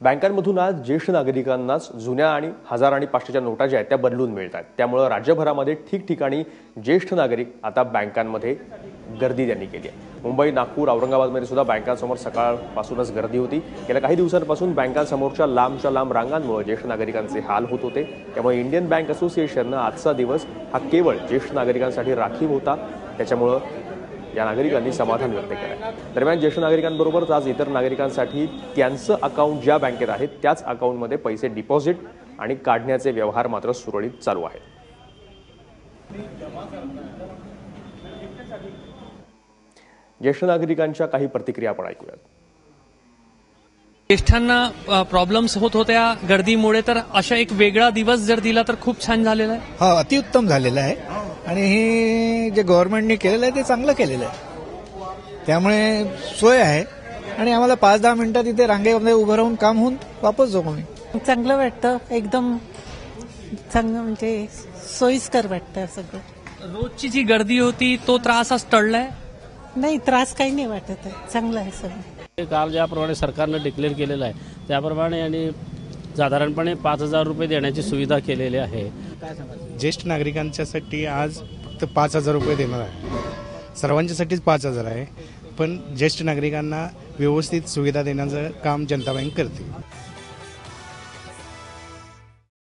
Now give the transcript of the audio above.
बँकांमधून आज ज्येष्ठ नागरिकांनाच जुन्या आणि 1000 आणि 500च्या नोटा ज्या आहेत त्या बदलून मिळतात। त्यामुळे राज्यभरामध्ये ठिकठिकाणी ज्येष्ठ नागरिक आता बँकांमध्ये गर्दी त्यांनी केली आहे। मुंबई, नागपूर, औरंगाबादमध्ये सुद्धा बँकांसमोर सकाळपासूनच गर्दी होती। गेल्या काही दिवसांपासून बँकांसमोरच्या लांब रांगांमुळे ज्येष्ठ नागरिकांचे हाल होत होते। त्यामुळे इंडियन बँक असोसिएशनने आजचा दिवस हा केवळ ज्येष्ठ नागरिकांसाठी राखीव होता। त्याच्यामुळे या नागरिकांनी समाधान व्यक्त केलं। दरम्यान ज्येष्ठ नागरिकांबरोबरच आज इतर नागरिकांसाठी त्यांचं अकाउंट ज्या बँकेत आहे त्याच अकाउंटमध्ये पैसे डिपॉझिट आणि काढण्याचे व्यवहार मात्र सुरळीत चालू आहेत। ज्येष्ठ नागरिकांच्या काही प्रतिक्रिया आपण ऐकूयात। ज्येष्ठांना प्रॉब्लेम्स होत होत्या गर्दीमुळे, तर अशा एक वेगळा दिवस जर दिला तर खूप छान झालेला आहे। हा, अतिउत्तम झालेला आहे आणि हे जे गव्हर्नमेंटने केलेलं आहे ते चांगलं केलेलं आहे। त्यामुळे सोय आहे आणि आम्हाला 5-10 मिनिटात इथे रांगेमध्ये उभं राहून काम होऊन वापस जाऊ आम्ही। चांगलं वाटतं, एकदम चांगलं, म्हणजे सोयीस्कर वाटतं सगळं। रोजची जी गर्दी होती तो त्रास आज टळलाय? नाही, त्रास काही नाही वाटत आहे, चांगलं आहे सगळं। काल ज्याप्रमाणे सरकारनं डिक्लेअर केलेलं आहे त्याप्रमाणे आणि साधारणपणे 5000 रुपये देण्याची सुविधा केलेली आहे। ज्येष्ठ नागरिकांच्यासाठी आज फक्त 5000 रुपये देणार आहे। सर्वांच्यासाठीच 5000 आहे, पण ज्येष्ठ नागरिकांना व्यवस्थित सुविधा देण्याचं काम जनता बँक करते।